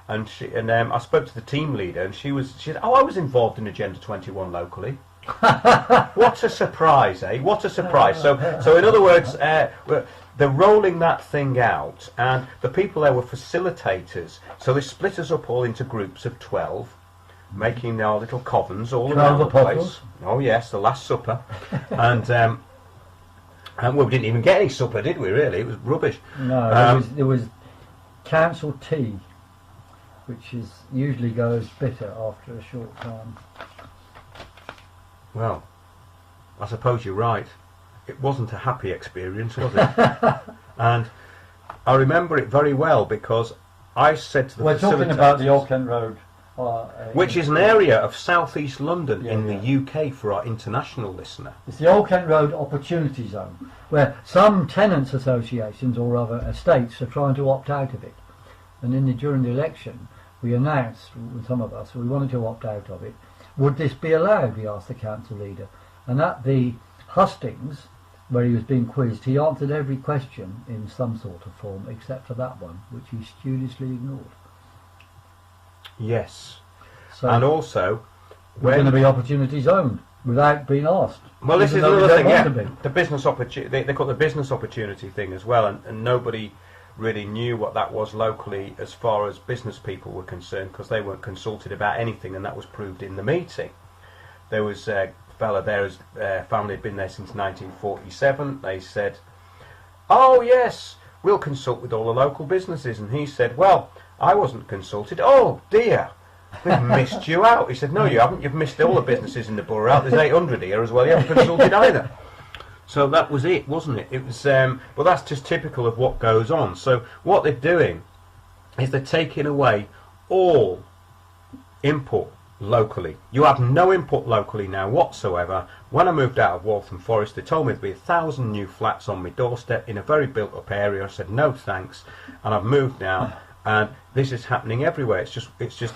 And I spoke to the team leader, and she said, oh, I was involved in Agenda 21 locally. What a surprise, eh? What a surprise. So in other words, they're rolling that thing out, and the people there were facilitators. So they split us up all into groups of 12, making our little covens all around the place. Oh yes, the Last Supper. And well, we didn't even get any supper, did we, really? It was rubbish. No, there was council tea, which usually goes bitter after a short time. Well, I suppose you're right. It wasn't a happy experience, was it? And I remember it very well because I said to the We're talking about the Auckland Road. Which is an area of southeast London in the UK for our international listener. It's the Auckland Road Opportunity Zone, where some tenants associations or other estates are trying to opt out of it. And during the election, we announced, with some of us, we wanted to opt out of it. Would this be allowed, we asked the council leader. And at the hustings, where he was being quizzed, he answered every question in some sort of form, except for that one, which he studiously ignored. Yes. So and also, we're going to be opportunity zoned without being asked. Well, this is another thing, the business opportunity, they call it the business opportunity thing as well, and nobody really knew what that was locally as far as business people were concerned, because they weren't consulted about anything, and that was proved in the meeting. There was a fella there, his family had been there since 1947. They said, oh yes, we'll consult with all the local businesses, and he said, well, I wasn't consulted. Oh dear, we've missed you out. He said, no you haven't, you've missed all the businesses in the borough out. There's 800 here as well, you haven't consulted either. So that was it, wasn't it? It was, well, that's just typical of what goes on. So what they're doing is they're taking away all input locally. You have no input locally now whatsoever. When I moved out of Waltham Forest, they told me there'd be 1,000 new flats on my doorstep in a very built-up area. I said no thanks, and I've moved now. And this is happening everywhere. It's just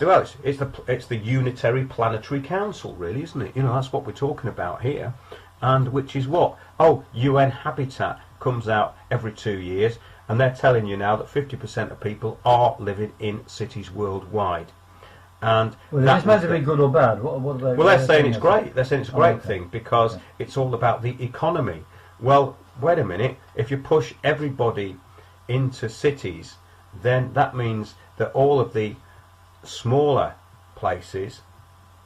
well, it's the Unitary Planetary Council, really, isn't it? You know, that's what we're talking about here. And which is what? Oh, UN Habitat comes out every 2 years, and they're telling you now that 50% of people are living in cities worldwide. And well, is this meant to be good or bad? What are they? Well, they're saying it's great. They're saying it's a great thing because it's all about the economy. Well, wait a minute. If you push everybody into cities, then that means that all of the smaller places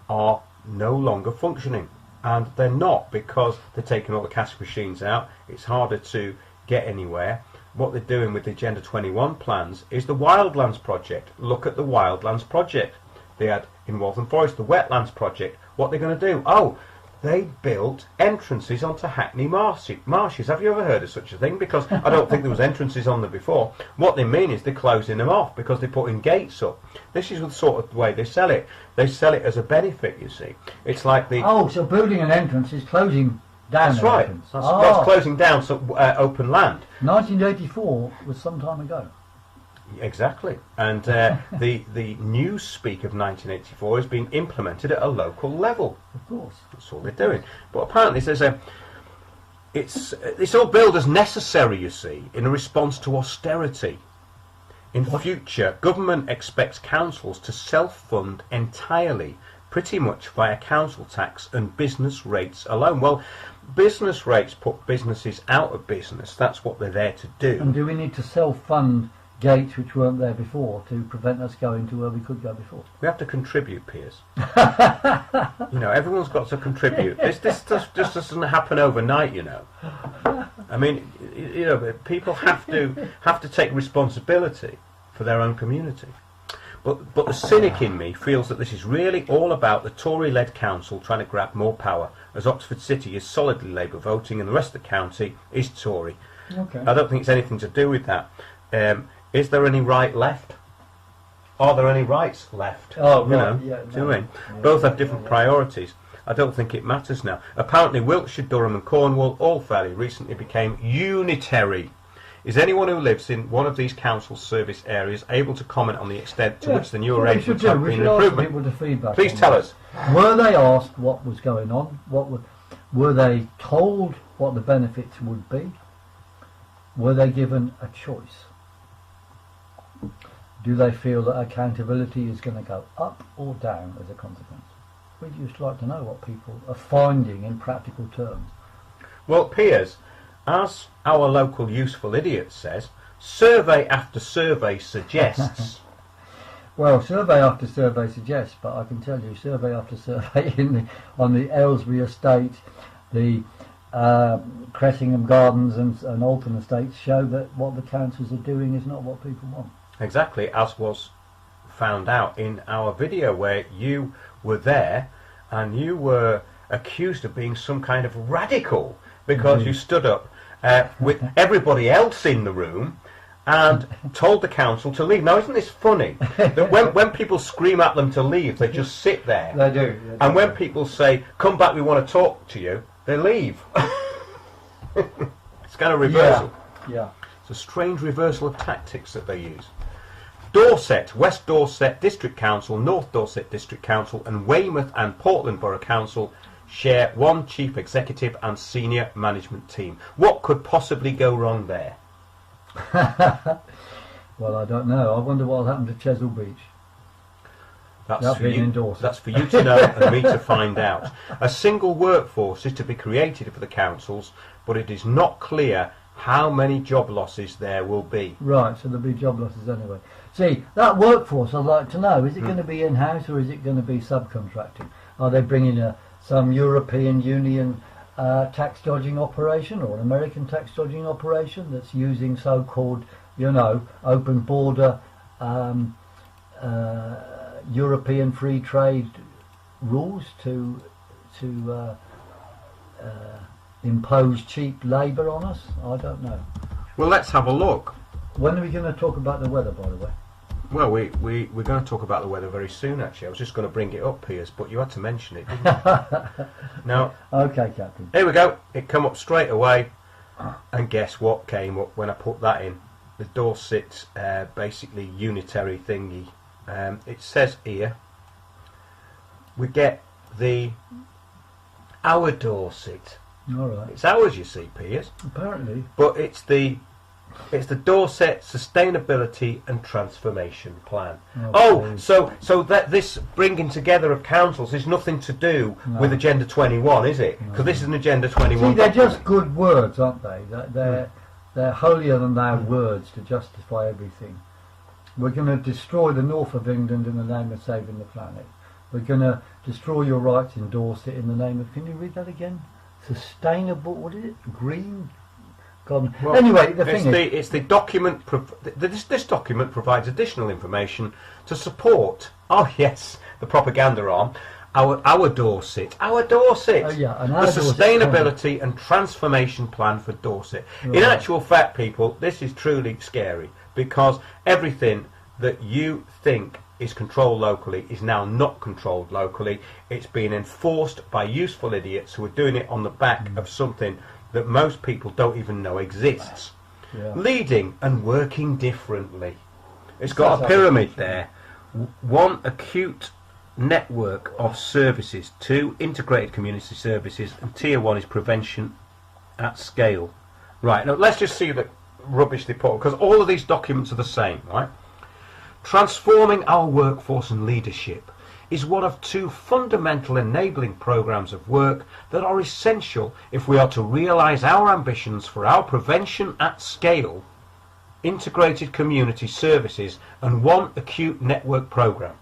are no longer functioning. And they're not, because they're taking all the cash machines out. It's harder to get anywhere. What they're doing with the Agenda 21 plans is the Wildlands Project. Look at the Wildlands Project. They had in Waltham Forest the Wetlands Project. What they're going to do? Oh, they built entrances onto Hackney Marshes. Have you ever heard of such a thing? Because I don't think there was entrances on there before. What they mean is they're closing them off because they're putting gates up. This is the sort of way they sell it. They sell it as a benefit, you see. It's like the... Oh, so building an entrance is closing down That's right. Entrance. That's closing down some open land. 1984 was some time ago. Exactly. And the new speak of 1984 is being implemented at a local level. Of course. That's all they're doing. But apparently there's it's all billed as necessary, you see, in a response to austerity. In future, government expects councils to self-fund entirely, pretty much via council tax and business rates alone. Well, business rates put businesses out of business. That's what they're there to do. And do we need to self-fund gates which weren't there before to prevent us going to where we could go before? We have to contribute, Piers. Everyone's got to contribute. This just doesn't happen overnight, I mean, people have to take responsibility for their own community. But the cynic in me feels that this is really all about the Tory-led council trying to grab more power, as Oxford City is solidly Labour voting and the rest of the county is Tory. Okay. I don't think it's anything to do with that. Is there any right left? Are there any rights left? Oh, right. Yeah, do you mean? Both have different priorities. I don't think it matters now. Apparently Wiltshire, Durham and Cornwall all fairly recently became unitary. Is anyone who lives in one of these council service areas able to comment on the extent to which the new arrangements have been an improvement? Please tell us. Were they asked what was going on? Were they told what the benefits would be? Were they given a choice? Do they feel that accountability is going to go up or down as a consequence? We'd just like to know what people are finding in practical terms. Well, Piers, as our local useful idiot says, survey after survey suggests. Well, survey after survey suggests, but I can tell you, survey after survey on the Aylesbury estate, the Cressingham Gardens and Alton estates show that what the councils are doing is not what people want. Exactly, as was found out in our video where you were there and you were accused of being some kind of radical because you stood up with everybody else in the room and told the council to leave. Now, isn't this funny? That when people scream at them to leave, they just sit there. They do. And when people say, come back, we want to talk to you, they leave. It's kind of reversal. Yeah. It's a strange reversal of tactics that they use. Dorset, West Dorset District Council, North Dorset District Council and Weymouth and Portland Borough Council share one chief executive and senior management team. What could possibly go wrong there? Well, I don't know. I wonder what happened to Chesil Beach. That's for you to know and me to find out. A single workforce is to be created for the councils, but it is not clear how many job losses there will be. Right, so there'll be job losses anyway. See, that workforce, I'd like to know, is it going to be in-house or is it going to be subcontracting? Are they bringing some European Union tax dodging operation or an American tax dodging operation that's using so-called, open border European free trade rules to impose cheap labour on us? I don't know. Well, let's have a look. When are we going to talk about the weather, by the way? Well, we're going to talk about the weather very soon, actually. I was just going to bring it up, Piers, but you had to mention it, didn't you? Now, okay, Captain. Here we go. It come up straight away. And guess what came up when I put that in? The Dorset, basically, unitary thingy. It says here, we get our Dorset. All right. It's ours, you see, Piers. Apparently. But it's the Dorset Sustainability and Transformation Plan. So that this bringing together of councils is nothing to do with Agenda 21, is it? Because this is an Agenda 21. See, they're just good words, aren't they? They're holier than thou words to justify everything. We're going to destroy the north of England in the name of saving the planet. We're going to destroy your rights in Dorset in the name of, can you read that again? Sustainable, what is it? Green? God. Well, anyway, it's the document. This document provides additional information to support. Oh yes, the propaganda arm. Our Dorset. Oh, yeah, the Sustainability and Transformation Plan for Dorset. Right. In actual fact, people, this is truly scary because everything that you think is controlled locally is now not controlled locally. It's being enforced by useful idiots who are doing it on the back of something that most people don't even know exists. Yeah. Leading and working differently. It's got a pyramid there. 1, acute network of services. 2, integrated community services. And tier 1 is prevention at scale. Right, now let's just see the rubbish they put, because all of these documents are the same, right? Transforming our workforce and leadership is one of 2 fundamental enabling programs of work that are essential if we are to realise our ambitions for our prevention at scale, integrated community services, and 1 acute network program.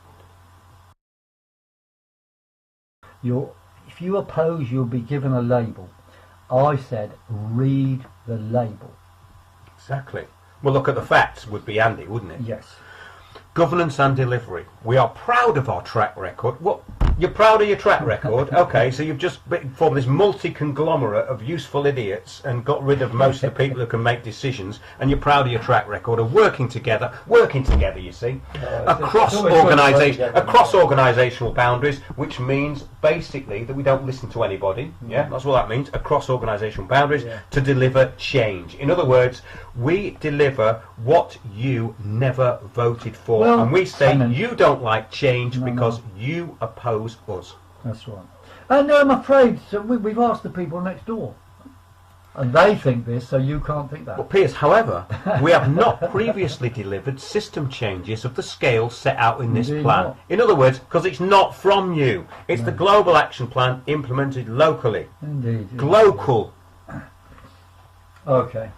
If you oppose, you'll be given a label. I said, read the label. Exactly. Well, look at the facts would be handy, wouldn't it? Yes. Governance and delivery. We are proud of our track record. What? You're proud of your track record? Okay, so you've just formed this multi-conglomerate of useful idiots and got rid of most of the people who can make decisions, and you're proud of your track record of working together, you see, across organisational boundaries, which means basically that we don't listen to anybody. Yeah, that's what that means, across organisational boundaries, to deliver change. In other words, we deliver what you never voted for, and we say you don't like change because you oppose us. That's right. And I'm afraid we've asked the people next door, and they think this, so you can't think that. Well, Piers, however, we have not previously delivered system changes of the scale set out in this plan. Not. In other words, because it's not from you. It's the Global Action Plan implemented locally. Indeed. Glocal. Okay.